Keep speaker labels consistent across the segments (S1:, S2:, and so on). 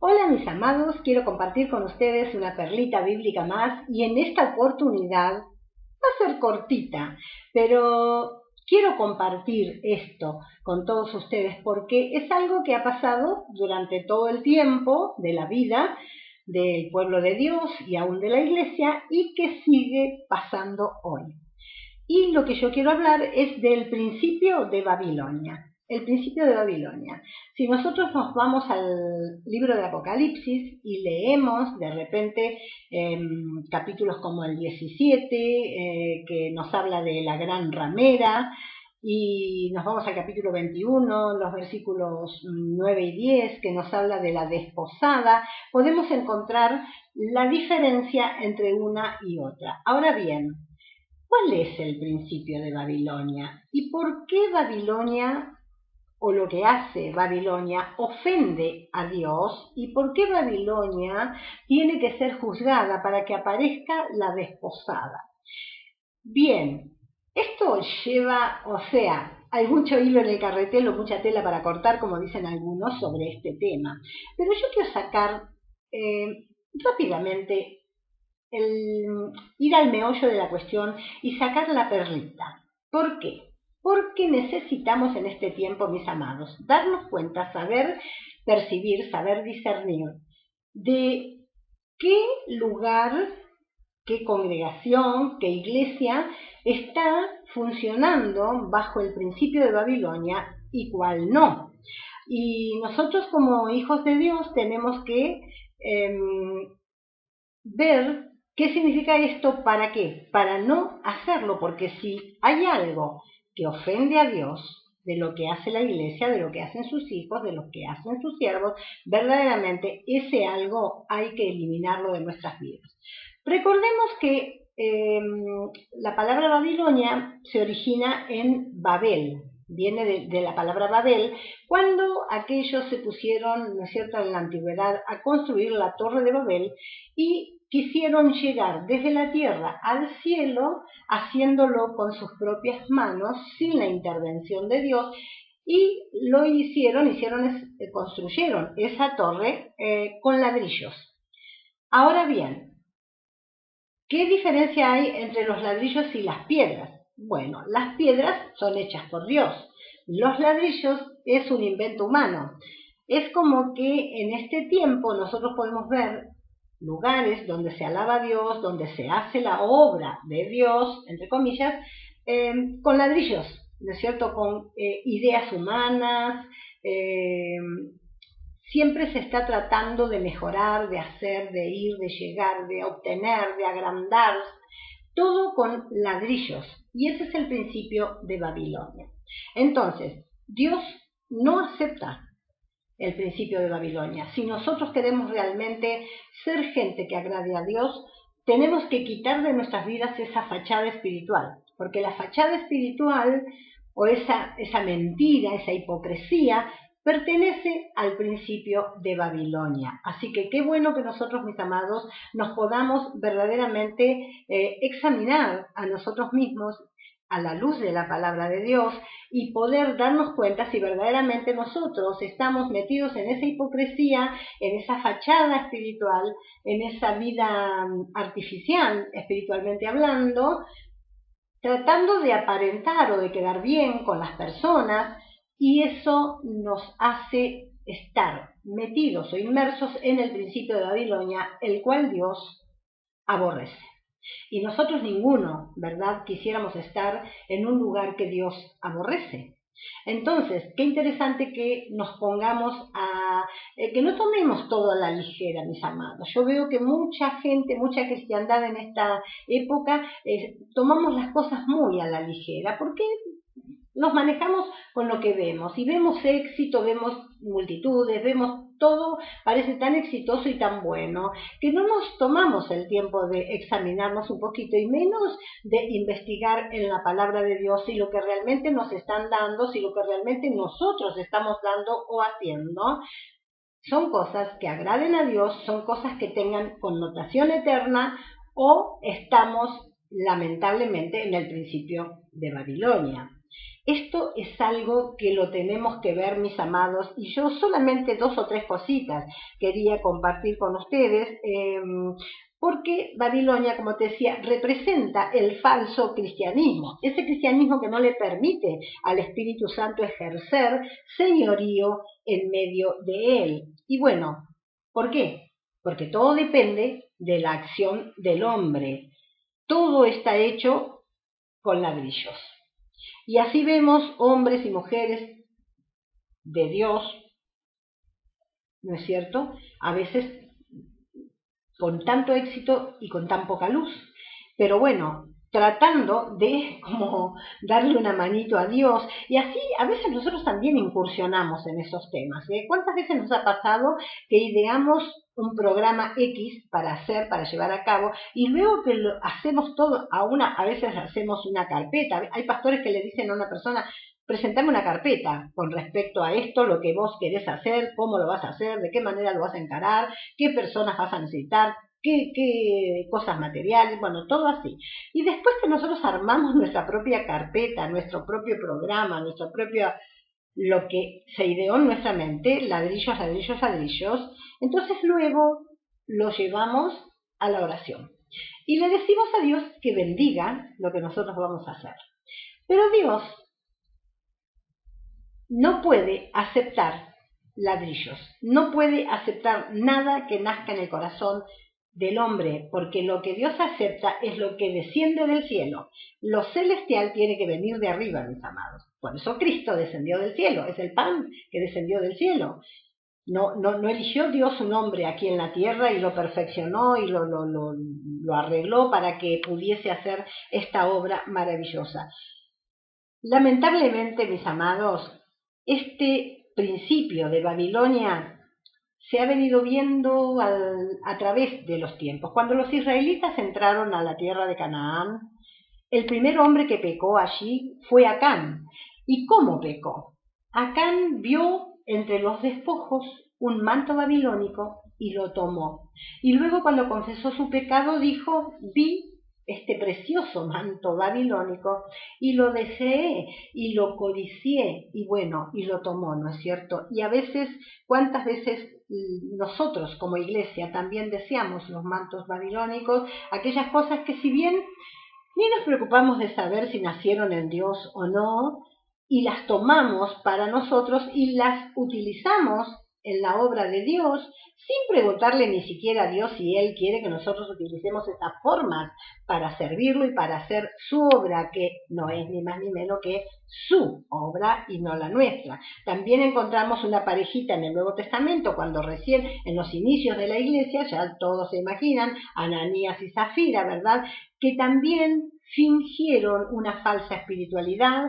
S1: Hola mis amados, quiero compartir con ustedes una perlita bíblica más y en esta oportunidad va a ser cortita, pero quiero compartir esto con todos ustedes porque es algo que ha pasado durante todo el tiempo de la vida del pueblo de Dios y aún de la iglesia y que sigue pasando hoy. Y lo que yo quiero hablar es del principio de Babilonia. El principio de Babilonia. Si nosotros nos vamos al libro de Apocalipsis y leemos de repente capítulos como el 17, que nos habla de la gran ramera, y nos vamos al capítulo 21, los versículos 9 y 10, que nos habla de la desposada, podemos encontrar la diferencia entre una y otra. Ahora bien, ¿cuál es el principio de Babilonia? ¿Y por qué Babilonia o lo que hace Babilonia ofende a Dios? ¿Y por qué Babilonia tiene que ser juzgada para que aparezca la desposada? Bien, esto lleva, hay mucho hilo en el carretel o mucha tela para cortar, como dicen algunos, sobre este tema. Pero yo quiero sacar rápidamente ir al meollo de la cuestión y sacar la perlita. ¿Por qué? Porque necesitamos en este tiempo, mis amados, darnos cuenta, saber percibir, saber discernir de qué lugar, qué congregación, qué iglesia está funcionando bajo el principio de Babilonia y cuál no. Y nosotros como hijos de Dios tenemos que ver ¿qué significa esto? ¿Para qué? Para no hacerlo, porque si hay algo que ofende a Dios, de lo que hace la iglesia, de lo que hacen sus hijos, de lo que hacen sus siervos, verdaderamente ese algo hay que eliminarlo de nuestras vidas. Recordemos que la palabra Babilonia se origina en Babel, viene de la palabra Babel, cuando aquellos se pusieron, ¿no es cierto?, en la antigüedad a construir la torre de Babel y quisieron llegar desde la tierra al cielo haciéndolo con sus propias manos sin la intervención de Dios y lo construyeron esa torre con ladrillos. Ahora bien, ¿qué diferencia hay entre los ladrillos y las piedras? Bueno, las piedras son hechas por Dios. Los ladrillos es un invento humano. Es como que en este tiempo nosotros podemos ver lugares donde se alaba a Dios, donde se hace la obra de Dios, entre comillas, con ladrillos, ¿no es cierto?, con ideas humanas. Siempre se está tratando de mejorar, de hacer, de ir, de llegar, de obtener, de agrandar, todo con ladrillos. Y ese es el principio de Babilonia. Entonces, Dios no acepta el principio de Babilonia. Si nosotros queremos realmente ser gente que agrade a Dios, tenemos que quitar de nuestras vidas esa fachada espiritual, porque la fachada espiritual o esa mentira, esa hipocresía, pertenece al principio de Babilonia. Así que qué bueno que nosotros, mis amados, nos podamos verdaderamente examinar a nosotros mismos a la luz de la palabra de Dios y poder darnos cuenta si verdaderamente nosotros estamos metidos en esa hipocresía, en esa fachada espiritual, en esa vida artificial, espiritualmente hablando, tratando de aparentar o de quedar bien con las personas, y eso nos hace estar metidos o inmersos en el principio de Babilonia, el cual Dios aborrece. Y nosotros ninguno, ¿verdad?, quisiéramos estar en un lugar que Dios aborrece. Entonces, qué interesante que nos pongamos que no tomemos todo a la ligera, mis amados. Yo veo que mucha gente, mucha cristiandad en esta época, tomamos las cosas muy a la ligera, porque nos manejamos con lo que vemos, y vemos éxito, vemos multitudes, vemos todo, parece tan exitoso y tan bueno, que no nos tomamos el tiempo de examinarnos un poquito, y menos de investigar en la palabra de Dios si lo que realmente nos están dando, si lo que realmente nosotros estamos dando o haciendo, son cosas que agraden a Dios, son cosas que tengan connotación eterna, o estamos lamentablemente en el principio de Babilonia. Esto es algo que lo tenemos que ver, mis amados, y yo solamente 2 o 3 cositas quería compartir con ustedes, porque Babilonia, como te decía, representa el falso cristianismo, ese cristianismo que no le permite al Espíritu Santo ejercer señorío en medio de él. Y bueno, ¿por qué? Porque todo depende de la acción del hombre. Todo está hecho con ladrillos. Y así vemos hombres y mujeres de Dios, ¿no es cierto? A veces con tanto éxito y con tan poca luz. Pero bueno, tratando de como darle una manito a Dios, y así a veces nosotros también incursionamos en esos temas. ¿Cuántas veces nos ha pasado que ideamos un programa X para hacer, para llevar a cabo, y luego que lo hacemos todo a veces hacemos una carpeta? Hay pastores que le dicen a una persona: presentame una carpeta con respecto a esto, lo que vos querés hacer, cómo lo vas a hacer, de qué manera lo vas a encarar, qué personas vas a necesitar, qué cosas materiales, bueno, todo así. Y después que nosotros armamos nuestra propia carpeta, nuestro propio programa, nuestro propio, lo que se ideó en nuestra mente, ladrillos, ladrillos, ladrillos, entonces luego lo llevamos a la oración. Y le decimos a Dios que bendiga lo que nosotros vamos a hacer. Pero Dios no puede aceptar ladrillos, no puede aceptar nada que nazca en el corazón del hombre, porque lo que Dios acepta es lo que desciende del cielo. Lo celestial tiene que venir de arriba, mis amados. Por eso Cristo descendió del cielo, es el pan que descendió del cielo. No eligió Dios un hombre aquí en la tierra y lo perfeccionó y lo arregló para que pudiese hacer esta obra maravillosa. Lamentablemente, mis amados, este principio de Babilonia se ha venido viendo a través de los tiempos. Cuando los israelitas entraron a la tierra de Canaán, el primer hombre que pecó allí fue Acán. ¿Y cómo pecó? Acán vio entre los despojos un manto babilónico y lo tomó. Y luego, cuando confesó su pecado, dijo: vi este precioso manto babilónico y lo deseé y lo codicié, y bueno, y lo tomó, ¿no es cierto? Y a veces, ¿cuántas veces nosotros como iglesia también deseamos los mantos babilónicos, aquellas cosas que, si bien ni nos preocupamos de saber si nacieron en Dios o no, y las tomamos para nosotros y las utilizamos en la obra de Dios, sin preguntarle ni siquiera a Dios si Él quiere que nosotros utilicemos estas formas para servirlo y para hacer su obra, que no es ni más ni menos que su obra y no la nuestra. También encontramos una parejita en el Nuevo Testamento, cuando recién en los inicios de la iglesia, ya todos se imaginan, Ananías y Zafira, ¿verdad?, que también fingieron una falsa espiritualidad,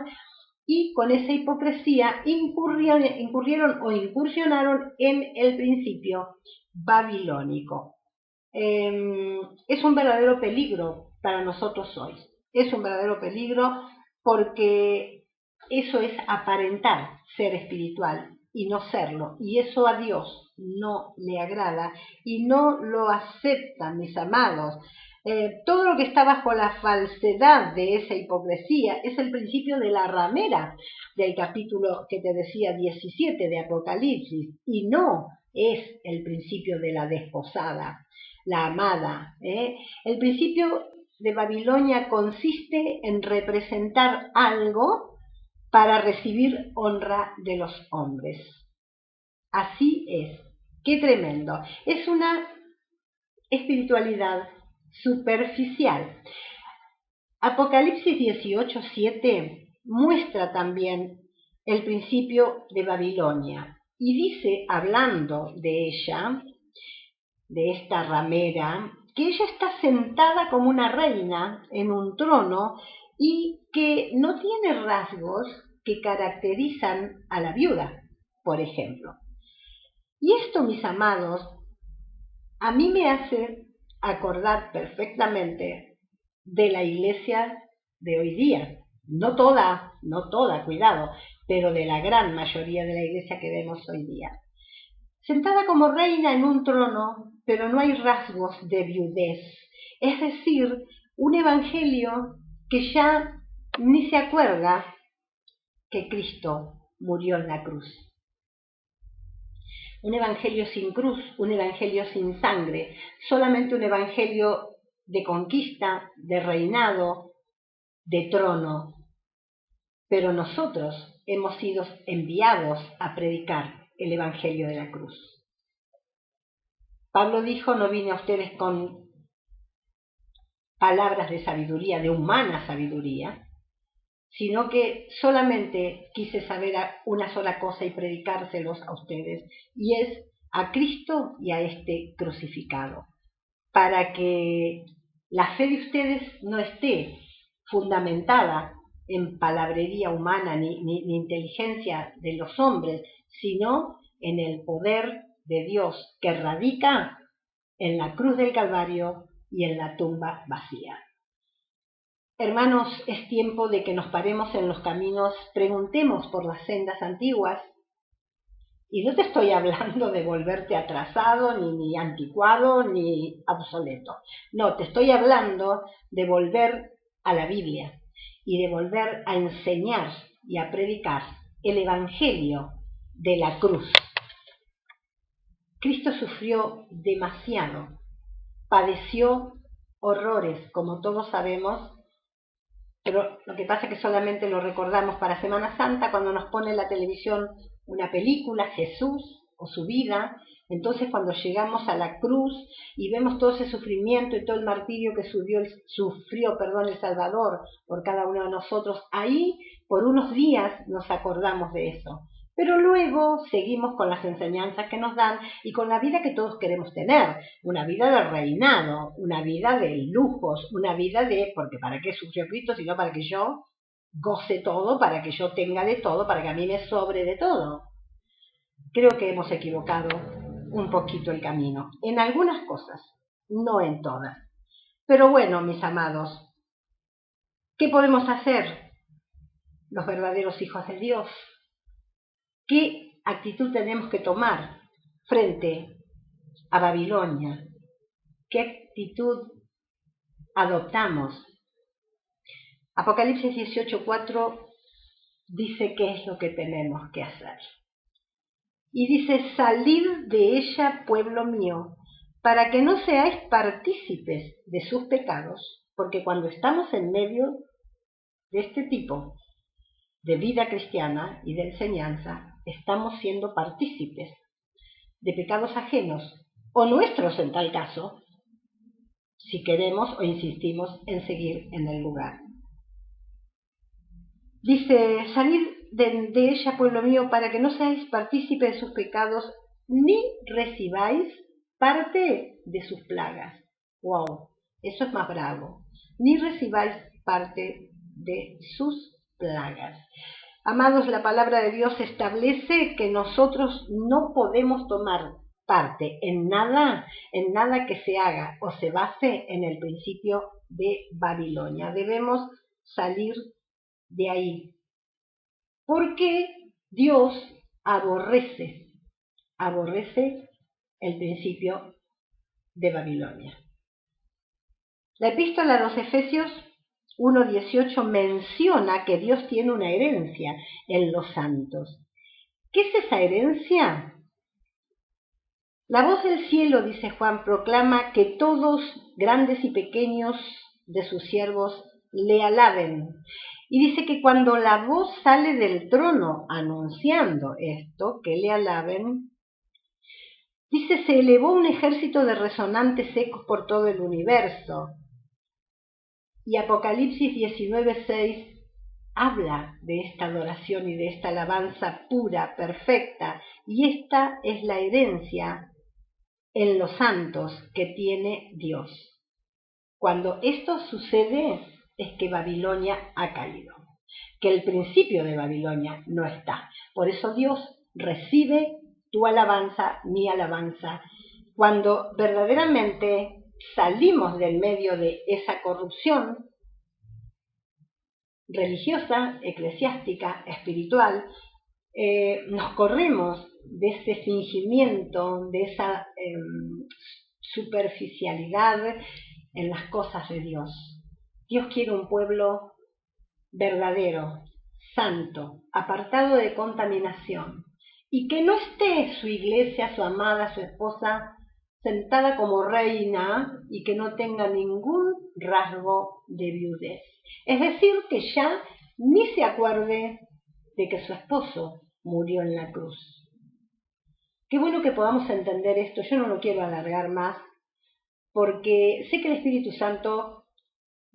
S1: y con esa hipocresía incurrieron o incursionaron en el principio babilónico. Es un verdadero peligro para nosotros hoy. Es un verdadero peligro porque eso es aparentar ser espiritual y no serlo. Y eso a Dios no le agrada y no lo aceptan, mis amados. Todo lo que está bajo la falsedad de esa hipocresía es el principio de la ramera del capítulo que te decía 17 de Apocalipsis, y no es el principio de la desposada, la amada. El principio de Babilonia consiste en representar algo para recibir honra de los hombres. Así es. ¡Qué tremendo! Es una espiritualidad superficial. Apocalipsis 18:7 muestra también el principio de Babilonia y dice, hablando de ella, de esta ramera, que ella está sentada como una reina en un trono y que no tiene rasgos que caracterizan a la viuda, por ejemplo. Y esto, mis amados, a mí me hace acordar perfectamente de la iglesia de hoy día. No toda, cuidado, pero de la gran mayoría de la iglesia que vemos hoy día. Sentada como reina en un trono, pero no hay rasgos de viudez. Es decir, un evangelio que ya ni se acuerda que Cristo murió en la cruz. Un evangelio sin cruz, un evangelio sin sangre, solamente un evangelio de conquista, de reinado, de trono. Pero nosotros hemos sido enviados a predicar el evangelio de la cruz. Pablo dijo: no vine a ustedes con palabras de sabiduría, de humana sabiduría, sino que solamente quise saber una sola cosa y predicárselos a ustedes, y es a Cristo y a este crucificado, para que la fe de ustedes no esté fundamentada en palabrería humana ni inteligencia de los hombres, sino en el poder de Dios que radica en la cruz del Calvario y en la tumba vacía. Hermanos, es tiempo de que nos paremos en los caminos, preguntemos por las sendas antiguas. Y no te estoy hablando de volverte atrasado, ni anticuado, ni obsoleto. No, te estoy hablando de volver a la Biblia y de volver a enseñar y a predicar el Evangelio de la cruz. Cristo sufrió demasiado, padeció horrores, como todos sabemos, pero lo que pasa es que solamente lo recordamos para Semana Santa, cuando nos pone en la televisión una película, Jesús o su vida. Entonces cuando llegamos a la cruz y vemos todo ese sufrimiento y todo el martirio que sufrió el Salvador por cada uno de nosotros, ahí por unos días nos acordamos de eso. Pero luego seguimos con las enseñanzas que nos dan y con la vida que todos queremos tener, una vida de reinado, una vida de lujos, una vida de, porque ¿para qué sufrió Cristo? Sino para que yo goce todo, para que yo tenga de todo, para que a mí me sobre de todo. Creo que hemos equivocado un poquito el camino, en algunas cosas, no en todas. Pero bueno, mis amados, ¿qué podemos hacer los verdaderos hijos de Dios? ¿Qué actitud tenemos que tomar frente a Babilonia? ¿Qué actitud adoptamos? Apocalipsis 18:4 dice qué es lo que tenemos que hacer. Y dice: salid de ella, pueblo mío, para que no seáis partícipes de sus pecados, porque cuando estamos en medio de este tipo de vida cristiana y de enseñanza, estamos siendo partícipes de pecados ajenos, o nuestros en tal caso, si queremos o insistimos en seguir en el lugar. Dice: salid de ella, pueblo mío, para que no seáis partícipes de sus pecados, ni recibáis parte de sus plagas. ¡Wow! Eso es más bravo. Ni recibáis parte de sus plagas. Amados, la palabra de Dios establece que nosotros no podemos tomar parte en nada que se haga o se base en el principio de Babilonia. Debemos salir de ahí, porque Dios aborrece el principio de Babilonia. La epístola a los Efesios 1:18 menciona que Dios tiene una herencia en los santos. ¿Qué es esa herencia? La voz del cielo, dice Juan, proclama que todos, grandes y pequeños, de sus siervos le alaben. Y dice que cuando la voz sale del trono anunciando esto, que le alaben, dice: se elevó un ejército de resonantes ecos por todo el universo. Y Apocalipsis 19:6 habla de esta adoración y de esta alabanza pura, perfecta, y esta es la herencia en los santos que tiene Dios. Cuando esto sucede es que Babilonia ha caído, que el principio de Babilonia no está. Por eso Dios recibe tu alabanza, mi alabanza, cuando verdaderamente salimos del medio de esa corrupción religiosa, eclesiástica, espiritual, nos corremos de ese fingimiento, de esa superficialidad en las cosas de Dios. Dios quiere un pueblo verdadero, santo, apartado de contaminación, y que no esté su iglesia, su amada, su esposa, sentada como reina y que no tenga ningún rasgo de viudez. Es decir, que ya ni se acuerde de que su esposo murió en la cruz. Qué bueno que podamos entender esto. Yo no lo quiero alargar más, porque sé que el Espíritu Santo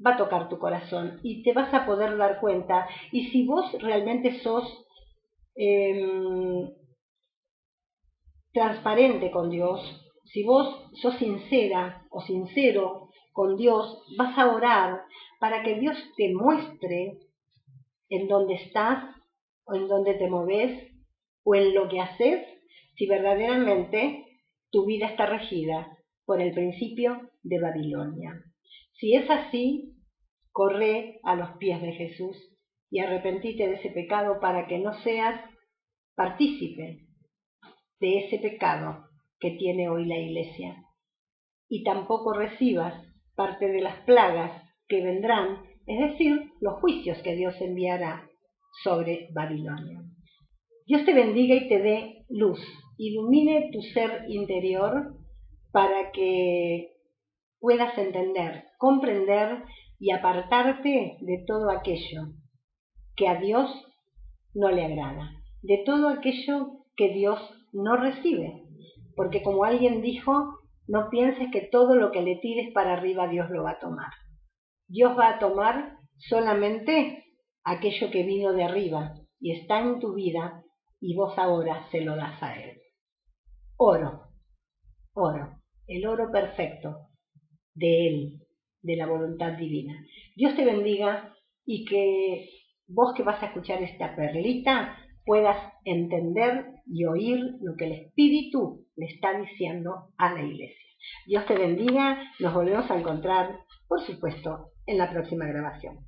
S1: va a tocar tu corazón y te vas a poder dar cuenta. Y si vos realmente sos transparente con Dios, si vos sos sincera o sincero con Dios, vas a orar para que Dios te muestre en dónde estás o en dónde te moves o en lo que haces, si verdaderamente tu vida está regida por el principio de Babilonia. Si es así, corre a los pies de Jesús y arrepentite de ese pecado para que no seas partícipe de ese pecado que tiene hoy la Iglesia, y tampoco recibas parte de las plagas que vendrán, es decir, los juicios que Dios enviará sobre Babilonia. Dios te bendiga y te dé luz, ilumine tu ser interior para que puedas entender, comprender y apartarte de todo aquello que a Dios no le agrada, de todo aquello que Dios no recibe. Porque como alguien dijo, no pienses que todo lo que le tires para arriba Dios lo va a tomar. Dios va a tomar solamente aquello que vino de arriba y está en tu vida y vos ahora se lo das a Él. Oro, el oro perfecto de Él, de la voluntad divina. Dios te bendiga y que vos que vas a escuchar esta perlita puedas entender y oír lo que el Espíritu le está diciendo a la Iglesia. Dios te bendiga, nos volvemos a encontrar, por supuesto, en la próxima grabación.